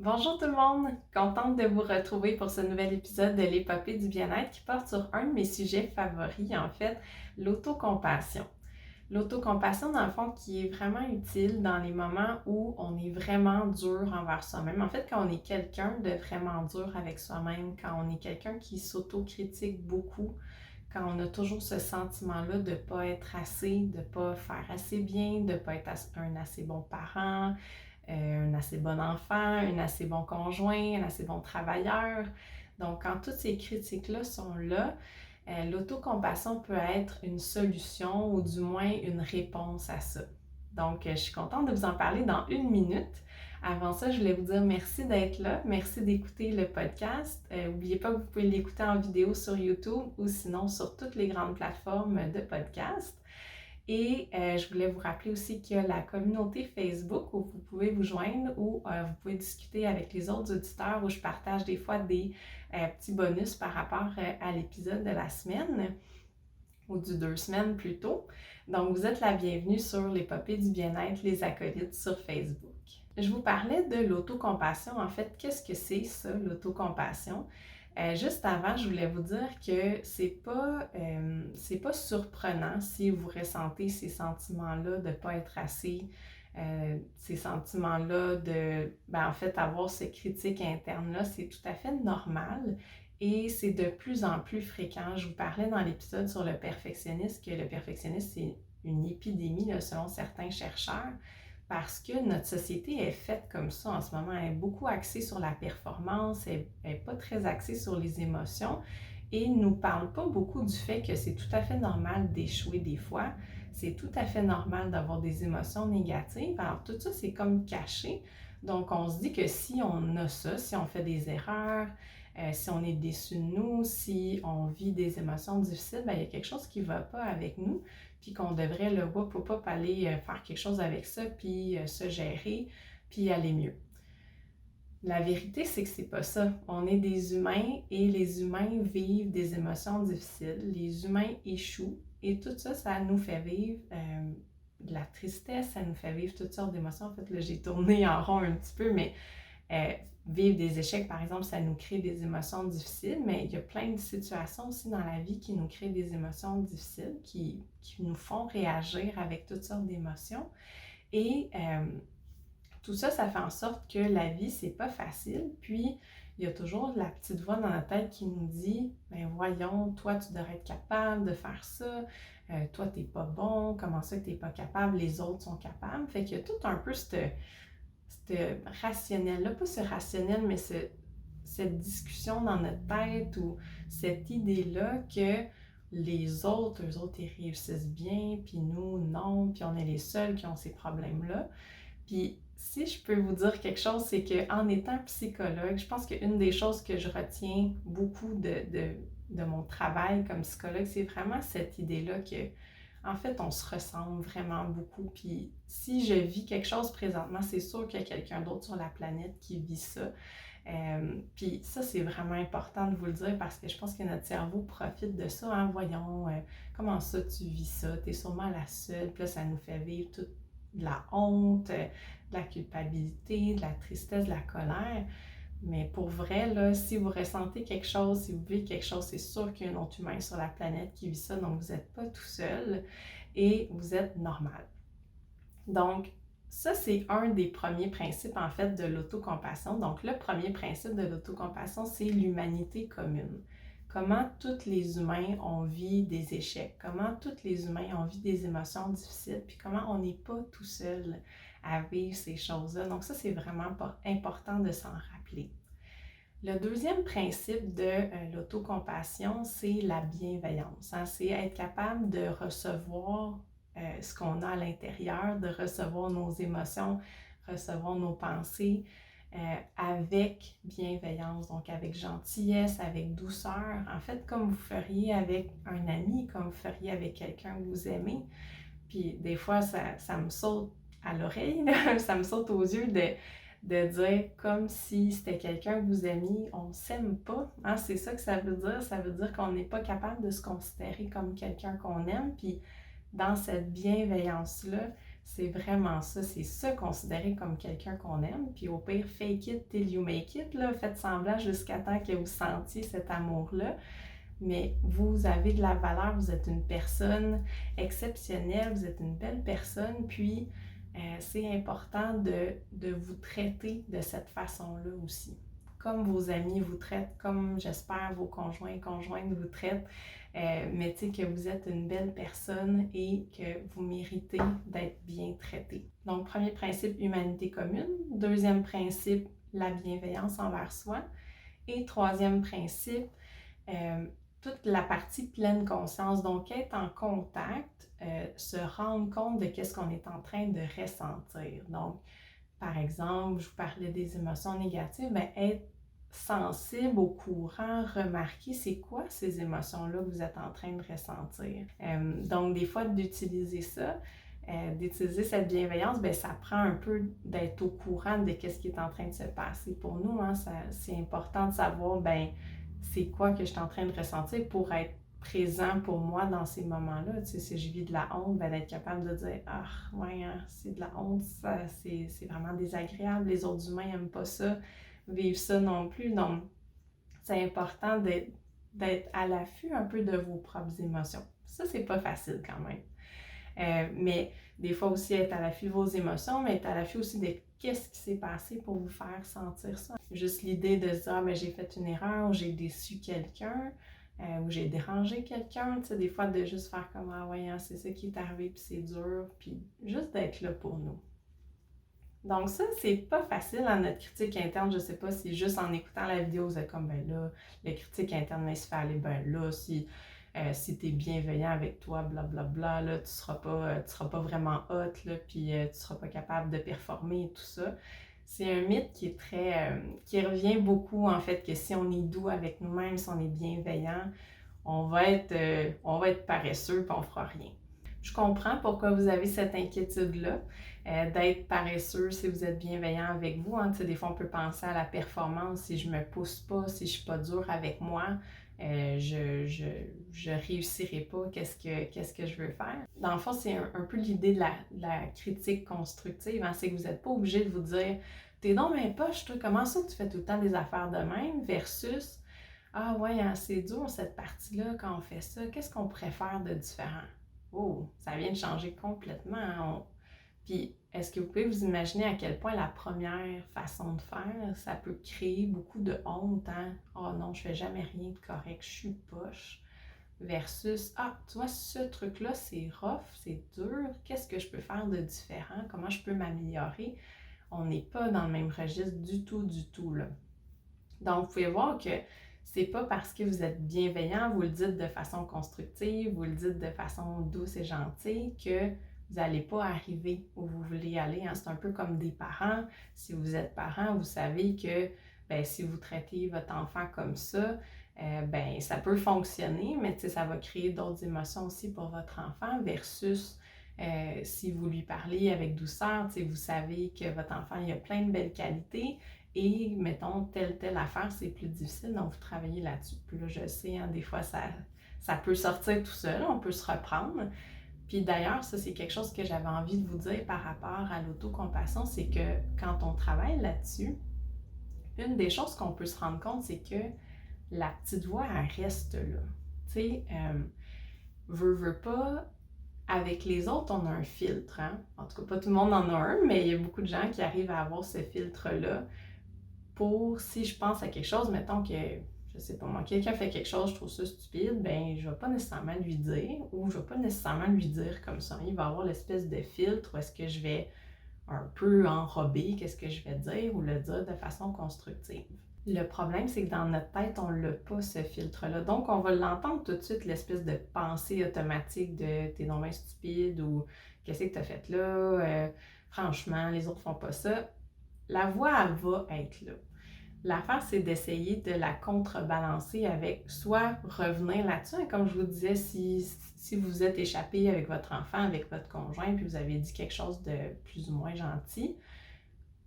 Bonjour tout le monde! Contente de vous retrouver pour ce nouvel épisode de l'épopée du bien-être qui porte sur un de mes sujets favoris, en fait, l'autocompassion. L'autocompassion, dans le fond, qui est vraiment utile dans les moments où on est vraiment dur envers soi-même. En fait, quand on est quelqu'un de vraiment dur avec soi-même, quand on est quelqu'un qui s'autocritique beaucoup, quand on a toujours ce sentiment-là de ne pas être assez, de ne pas faire assez bien, de ne pas être un assez bon parent, un assez bon enfant, un assez bon conjoint, un assez bon travailleur. Donc, quand toutes ces critiques-là sont là, l'autocompassion peut être une solution ou du moins une réponse à ça. Donc, je suis contente de vous en parler dans une minute. Avant ça, je voulais vous dire merci d'être là, merci d'écouter le podcast. N'oubliez pas que vous pouvez l'écouter en vidéo sur YouTube ou sinon sur toutes les grandes plateformes de podcast. Et je voulais vous rappeler aussi qu'il y a la communauté Facebook où vous pouvez vous joindre, où vous pouvez discuter avec les autres auditeurs, où je partage des fois des petits bonus par rapport à l'épisode de la semaine ou du 2 semaines plus tôt. Donc, vous êtes la bienvenue sur l'épopée du bien-être, les acolytes sur Facebook. Je vous parlais de l'autocompassion. En fait, qu'est-ce que c'est ça, l'autocompassion? Juste avant, je voulais vous dire que c'est pas surprenant si vous ressentez ces sentiments-là de ne pas être assez, ces sentiments-là de, en fait, avoir ces critiques internes-là, c'est tout à fait normal. Et c'est de plus en plus fréquent. Je vous parlais dans l'épisode sur le perfectionnisme que le perfectionnisme, c'est une épidémie là, selon certains chercheurs parce que notre société est faite comme ça en ce moment. Elle est beaucoup axée sur la performance, elle n'est pas très axée sur les émotions et ne nous parle pas beaucoup du fait que c'est tout à fait normal d'échouer des fois. C'est tout à fait normal d'avoir des émotions négatives. Alors tout ça, c'est comme caché. Donc on se dit que si on a ça, si on fait des erreurs, si on est déçu de nous, si on vit des émotions difficiles, il y a quelque chose qui ne va pas avec nous, puis qu'on devrait le whoop aller faire quelque chose avec ça, puis se gérer, puis aller mieux. La vérité, c'est que c'est pas ça. On est des humains et les humains vivent des émotions difficiles. Les humains échouent et tout ça, ça nous fait vivre de la tristesse, ça nous fait vivre toutes sortes d'émotions. En fait, là, j'ai tourné en rond un petit peu, mais vivre des échecs, par exemple, ça nous crée des émotions difficiles, mais il y a plein de situations aussi dans la vie qui nous créent des émotions difficiles, qui nous font réagir avec toutes sortes d'émotions. Et tout ça, ça fait en sorte que la vie, c'est pas facile. Puis, il y a toujours la petite voix dans la tête qui nous dit « Ben voyons, toi, tu devrais être capable de faire ça. Toi, t'es pas bon. Comment ça que t'es pas capable? Les autres sont capables. » Fait qu'il y a tout un peu ce rationnel-là, pas ce rationnel, mais cette discussion dans notre tête ou cette idée-là que les autres, eux autres, ils réussissent bien, puis nous, non, puis on est les seuls qui ont ces problèmes-là. Puis si je peux vous dire quelque chose, c'est qu'en étant psychologue, je pense qu'une des choses que je retiens beaucoup de mon travail comme psychologue, c'est vraiment cette idée-là que en fait, on se ressemble vraiment beaucoup. Puis si je vis quelque chose présentement, c'est sûr qu'il y a quelqu'un d'autre sur la planète qui vit ça. Puis ça, c'est vraiment important de vous le dire parce que je pense que notre cerveau profite de ça. Hein? Voyons, comment ça tu vis ça? T'es sûrement la seule. Puis là, ça nous fait vivre toute de la honte, de la culpabilité, de la tristesse, de la colère. Mais pour vrai, là, si vous ressentez quelque chose, si vous vivez quelque chose, c'est sûr qu'il y a un autre humain sur la planète qui vit ça, donc vous n'êtes pas tout seul et vous êtes normal. Donc, ça, c'est un des premiers principes, en fait, de l'autocompassion. Donc, le premier principe de l'autocompassion, c'est l'humanité commune. Comment tous les humains ont vécu des échecs, comment tous les humains ont vécu des émotions difficiles, puis comment on n'est pas tout seul à vivre ces choses-là. Donc ça, c'est vraiment important de s'en rappeler. Le deuxième principe de l'autocompassion, c'est la bienveillance. Hein? C'est être capable de recevoir ce qu'on a à l'intérieur, de recevoir nos émotions, recevoir nos pensées avec bienveillance, donc avec gentillesse, avec douceur. En fait, comme vous feriez avec un ami, comme vous feriez avec quelqu'un que vous aimez. Puis des fois, ça me saute à l'oreille, ça me saute aux yeux de dire comme si c'était quelqu'un que vous aimiez, on s'aime pas. Hein? C'est ça que ça veut dire qu'on n'est pas capable de se considérer comme quelqu'un qu'on aime. Puis dans cette bienveillance-là, C'est vraiment ça, c'est se considérer comme quelqu'un qu'on aime, puis au pire, fake it till you make it, là, faites semblant jusqu'à temps que vous sentiez cet amour-là, mais vous avez de la valeur, vous êtes une personne exceptionnelle, vous êtes une belle personne, puis c'est important de vous traiter de cette façon-là aussi. Comme vos amis vous traitent, comme j'espère vos conjointes vous traitent, mais tu sais que vous êtes une belle personne et que vous méritez d'être bien traité. Donc, premier principe, humanité commune. Deuxième principe, la bienveillance envers soi. Et troisième principe, toute la partie pleine conscience. Donc, être en contact, se rendre compte de qu'est-ce qu'on est en train de ressentir. Donc, par exemple, je vous parlais des émotions négatives, bien, être sensible au courant, remarquer c'est quoi ces émotions-là que vous êtes en train de ressentir. Donc, des fois, d'utiliser ça, d'utiliser cette bienveillance, bien, ça prend un peu d'être au courant de ce qui est en train de se passer. Pour nous, hein, c'est important de savoir, bien, c'est quoi que je suis en train de ressentir pour être présent pour moi dans ces moments-là. Tu sais, si je vis de la honte, ben, d'être capable de dire « Ah, ouais, hein, c'est de la honte, c'est vraiment désagréable, les autres humains n'aiment pas ça, vivre ça non plus. » Donc, c'est important d'être à l'affût un peu de vos propres émotions. Ça, c'est pas facile quand même. Mais des fois aussi être à l'affût de vos émotions, mais être à l'affût aussi de qu'est-ce qui s'est passé pour vous faire sentir ça. Juste l'idée de se dire « Ah, mais j'ai fait une erreur, ou j'ai déçu quelqu'un, ou j'ai dérangé quelqu'un », tu sais, des fois de juste faire comme « Ah ouais, hein, c'est ça qui est arrivé, puis c'est dur », puis juste d'être là pour nous. Donc ça, c'est pas facile à notre critique interne. Je sais pas si juste en écoutant la vidéo, vous êtes comme « Ben là, le critique interne laisse faire aller, ben là, si tu es bienveillant avec toi, blablabla, là, tu seras pas vraiment hot, là, puis tu seras pas capable de performer et tout ça. » C'est un mythe qui est qui revient beaucoup, en fait, que si on est doux avec nous-mêmes, si on est bienveillant, on va être paresseux puis on fera rien. Je comprends pourquoi vous avez cette inquiétude-là, d'être paresseux si vous êtes bienveillant avec vous. Hein. Des fois, on peut penser à la performance. Si je me pousse pas, si je suis pas dure avec moi, je réussirai pas. Qu'est-ce que je veux faire? Dans le fond, c'est un peu l'idée de la critique constructive. Hein. C'est que vous n'êtes pas obligé de vous dire « T'es donc bien poche, toi, comment ça que tu fais tout le temps des affaires de même? » versus « Ah ouais, hein, c'est dur cette partie-là quand on fait ça. Qu'est-ce qu'on pourrait faire de différent? » Oh, ça vient de changer complètement. Hein. Puis, est-ce que vous pouvez vous imaginer à quel point la première façon de faire, ça peut créer beaucoup de honte, hein? Oh non, je fais jamais rien de correct, je suis poche. Versus, ah, tu vois, ce truc-là, c'est rough, c'est dur, qu'est-ce que je peux faire de différent? Comment je peux m'améliorer? On n'est pas dans le même registre du tout, là. Donc, vous pouvez voir que c'est pas parce que vous êtes bienveillant, vous le dites de façon constructive, vous le dites de façon douce et gentille que vous n'allez pas arriver où vous voulez aller. Hein. C'est un peu comme des parents. Si vous êtes parent, vous savez que ben, si vous traitez votre enfant comme ça, ben, ça peut fonctionner, mais ça va créer d'autres émotions aussi pour votre enfant versus si vous lui parlez avec douceur, vous savez que votre enfant il a plein de belles qualités, et, mettons, telle affaire, c'est plus difficile, donc vous travaillez là-dessus. Puis là, je sais, hein, des fois, ça peut sortir tout seul, on peut se reprendre. Puis d'ailleurs, ça, c'est quelque chose que j'avais envie de vous dire par rapport à l'autocompassion, c'est que quand on travaille là-dessus, une des choses qu'on peut se rendre compte, c'est que la petite voix, elle reste là. Tu sais, veux pas, avec les autres, on a un filtre. Hein? En tout cas, pas tout le monde en a un, mais il y a beaucoup de gens qui arrivent à avoir ce filtre-là. Pour, si je pense à quelque chose, mettons que, je sais pas moi, quelqu'un fait quelque chose, je trouve ça stupide, ben je vais pas nécessairement lui dire, ou je vais pas nécessairement lui dire comme ça. Il va avoir l'espèce de filtre où est-ce que je vais un peu enrober qu'est-ce que je vais dire ou le dire de façon constructive. Le problème, c'est que dans notre tête, on l'a pas, ce filtre-là. Donc, on va l'entendre tout de suite, l'espèce de pensée automatique de « t'es donc bien stupide » ou « qu'est-ce que t'as fait là? Franchement, les autres font pas ça. » La voix, elle va être là. L'affaire, c'est d'essayer de la contrebalancer avec soit revenir là-dessus, hein, comme je vous disais, si vous êtes échappé avec votre enfant, avec votre conjoint, puis vous avez dit quelque chose de plus ou moins gentil,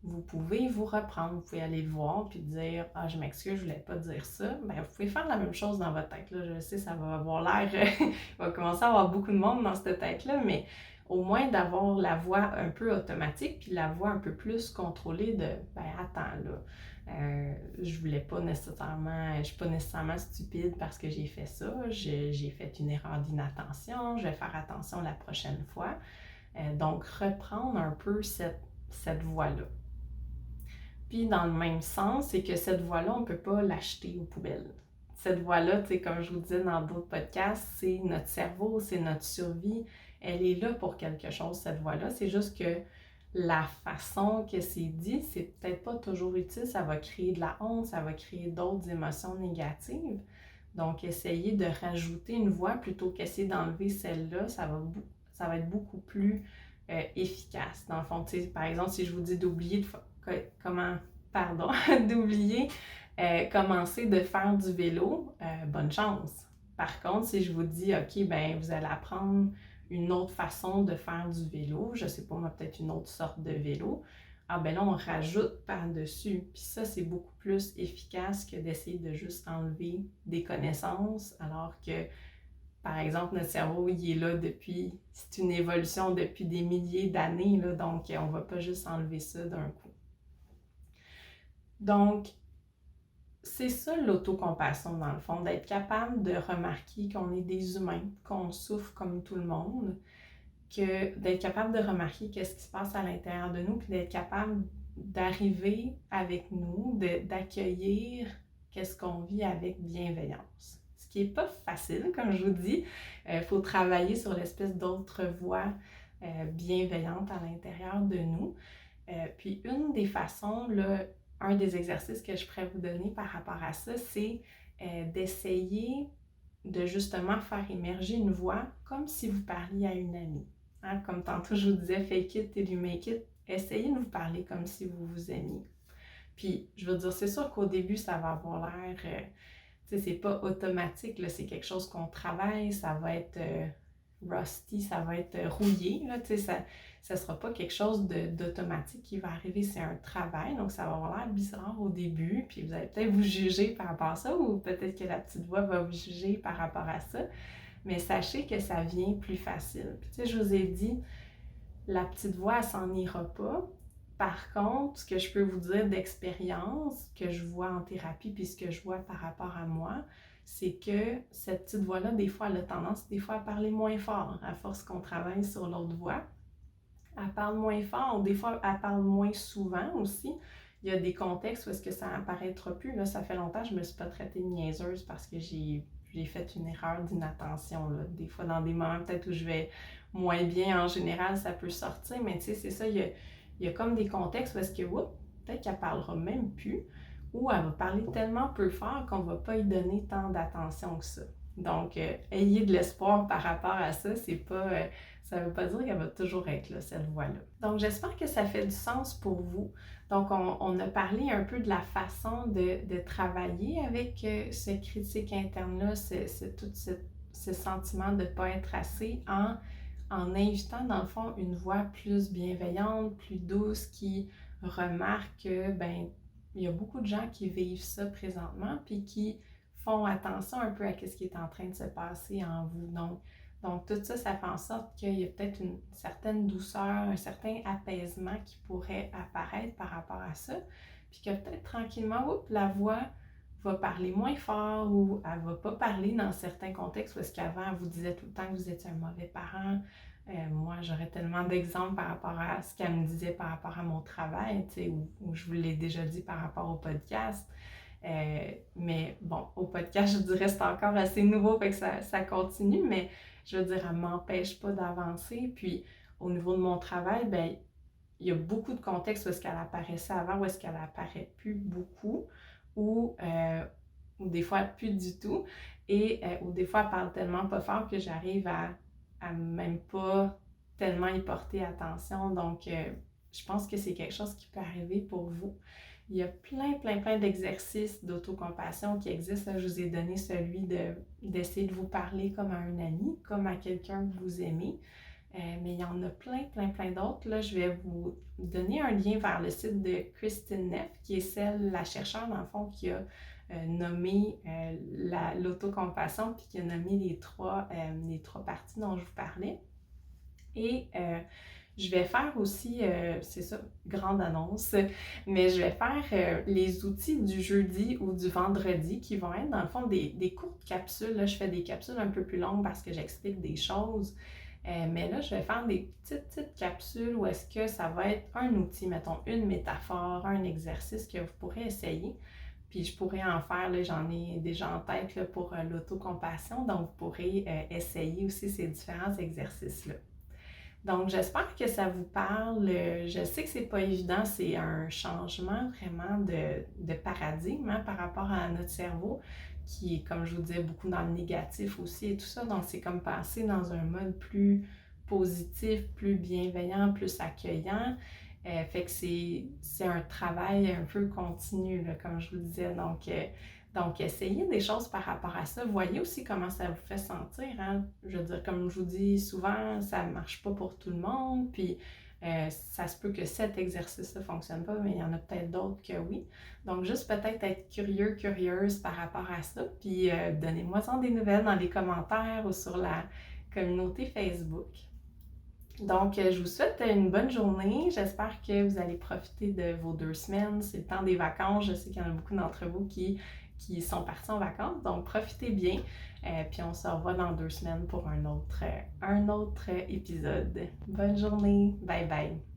vous pouvez vous reprendre, vous pouvez aller le voir puis dire « Ah, je m'excuse, je voulais pas dire ça. » Bien, vous pouvez faire la même chose dans votre tête. Là, je sais, ça va avoir l'air, il va commencer à avoir beaucoup de monde dans cette tête-là, mais au moins d'avoir la voix un peu automatique, puis la voix un peu plus contrôlée de ben attends là, je suis pas nécessairement stupide parce que j'ai fait ça, j'ai fait une erreur d'inattention, je vais faire attention la prochaine fois. Donc reprendre un peu cette voix-là. Puis dans le même sens, c'est que cette voix-là, on ne peut pas l'acheter aux poubelles. Cette voix-là, tu sais, comme je vous disais dans d'autres podcasts, c'est notre cerveau, c'est notre survie. Elle est là pour quelque chose, cette voix-là. C'est juste que la façon que c'est dit, c'est peut-être pas toujours utile. Ça va créer de la honte, ça va créer d'autres émotions négatives. Donc, essayer de rajouter une voix plutôt qu'essayer d'enlever celle-là, ça va être beaucoup plus efficace. Dans le fond, tu sais, par exemple, si je vous dis d'oublier d'oublier commencer de faire du vélo, bonne chance. Par contre, si je vous dis, OK, ben vous allez apprendre une autre façon de faire du vélo, je sais pas, moi, peut-être une autre sorte de vélo, ah ben là, on rajoute par-dessus. Puis ça, c'est beaucoup plus efficace que d'essayer de juste enlever des connaissances, alors que, par exemple, notre cerveau, il est là depuis, c'est une évolution depuis des milliers d'années, là, donc on va pas juste enlever ça d'un coup. Donc, c'est ça l'autocompassion dans le fond, d'être capable de remarquer qu'on est des humains, qu'on souffre comme tout le monde, que d'être capable de remarquer qu'est-ce qui se passe à l'intérieur de nous, puis d'être capable d'arriver avec nous, d'accueillir qu'est-ce qu'on vit avec bienveillance. Ce qui n'est pas facile, comme je vous dis, il faut travailler sur l'espèce d'autre voix bienveillante à l'intérieur de nous. Puis une des façons, là, un des exercices que je pourrais vous donner par rapport à ça, c'est d'essayer de justement faire émerger une voix comme si vous parliez à une amie. Hein? Comme tantôt je vous disais, fake it till you make it. Essayez de vous parler comme si vous vous aimiez. Puis, je veux dire, c'est sûr qu'au début, ça va avoir l'air, tu sais, c'est pas automatique, là, c'est quelque chose qu'on travaille, ça va être rusty, ça va être rouillé, là, tu sais, ça sera pas quelque chose d'automatique qui va arriver, c'est un travail, donc ça va avoir l'air bizarre au début, puis vous allez peut-être vous juger par rapport à ça, ou peut-être que la petite voix va vous juger par rapport à ça, mais sachez que ça vient plus facile. Puis tu sais, je vous ai dit, la petite voix, elle s'en ira pas. Par contre, ce que je peux vous dire d'expérience, que je vois en thérapie, puis ce que je vois par rapport à moi, c'est que cette petite voix-là, des fois, elle a tendance, des fois, à parler moins fort, à force qu'on travaille sur l'autre voix. Elle parle moins fort, des fois, elle parle moins souvent aussi. Il y a des contextes où est-ce que ça n'apparaîtra plus. Là, ça fait longtemps que je ne me suis pas traitée de niaiseuse parce que j'ai fait une erreur d'inattention. Là. Des fois, dans des moments peut-être où je vais moins bien, en général, ça peut sortir. Mais tu sais, c'est ça, il y a comme des contextes où est-ce que, peut-être qu'elle ne parlera même plus, ou elle va parler tellement peu fort qu'on ne va pas y donner tant d'attention que ça. Donc, ayez de l'espoir par rapport à ça. C'est pas, ça ne veut pas dire qu'elle va toujours être là, cette voix-là. Donc, j'espère que ça fait du sens pour vous. Donc, on a parlé un peu de la façon de travailler avec ce critique interne-là, tout ce sentiment de ne pas être assez en invitant, dans le fond, une voix plus bienveillante, plus douce, qui remarque que, ben, il y a beaucoup de gens qui vivent ça présentement, puis qui font attention un peu à ce qui est en train de se passer en vous. Donc tout ça, ça fait en sorte qu'il y a peut-être une certaine douceur, un certain apaisement qui pourrait apparaître par rapport à ça, puis que peut-être tranquillement, la voix va parler moins fort ou elle va pas parler dans certains contextes où est-ce qu'avant, elle vous disait tout le temps que vous étiez un mauvais parent. Moi, j'aurais tellement d'exemples par rapport à ce qu'elle me disait par rapport à mon travail, tu sais, où je vous l'ai déjà dit par rapport au podcast. Mais bon, au podcast, je dirais que c'est encore assez nouveau, fait que ça continue, mais je veux dire, elle ne m'empêche pas d'avancer. Puis, au niveau de mon travail, ben il y a beaucoup de contextes où est-ce qu'elle apparaissait avant, où est-ce qu'elle apparaît plus beaucoup, ou des fois plus du tout, et ou des fois elle parle tellement pas fort que j'arrive à même pas tellement y porter attention. Donc, je pense que c'est quelque chose qui peut arriver pour vous. Il y a plein d'exercices d'autocompassion qui existent. Là, je vous ai donné celui d'essayer de vous parler comme à un ami, comme à quelqu'un que vous aimez. Mais il y en a plein d'autres. Là, je vais vous donner un lien vers le site de Kristin Neff, qui est la chercheure, dans le fond, qui a nommé l'autocompassion, puis qui a nommé les trois parties dont je vous parlais. Et je vais faire aussi, c'est ça, grande annonce, mais je vais faire les outils du jeudi ou du vendredi qui vont être dans le fond des courtes capsules. Là, je fais des capsules un peu plus longues parce que j'explique des choses. Mais là, je vais faire des petites capsules où est-ce que ça va être un outil, mettons une métaphore, un exercice que vous pourrez essayer. Puis je pourrais en faire, là, j'en ai déjà en tête là, pour l'autocompassion, donc vous pourrez essayer aussi ces différents exercices-là. Donc, j'espère que ça vous parle. Je sais que c'est pas évident, c'est un changement vraiment de paradigme hein, par rapport à notre cerveau, qui est, comme je vous disais, beaucoup dans le négatif aussi et tout ça. Donc, c'est comme passer dans un mode plus positif, plus bienveillant, plus accueillant. Fait que c'est un travail un peu continu, là, comme je vous disais. Donc, essayez des choses par rapport à ça. Voyez aussi comment ça vous fait sentir. Hein? Je veux dire, comme je vous dis souvent, ça ne marche pas pour tout le monde. Puis, ça se peut que cet exercice-là ne fonctionne pas, mais il y en a peut-être d'autres que oui. Donc, juste peut-être être curieux, curieuse par rapport à ça. Puis, donnez-moi-en des nouvelles dans les commentaires ou sur la communauté Facebook. Donc, je vous souhaite une bonne journée. J'espère que vous allez profiter de vos 2 semaines. C'est le temps des vacances. Je sais qu'il y en a beaucoup d'entre vous qui sont partis en vacances. Donc, profitez bien. Puis, on se revoit dans 2 semaines pour un autre épisode. Bonne journée. Bye bye.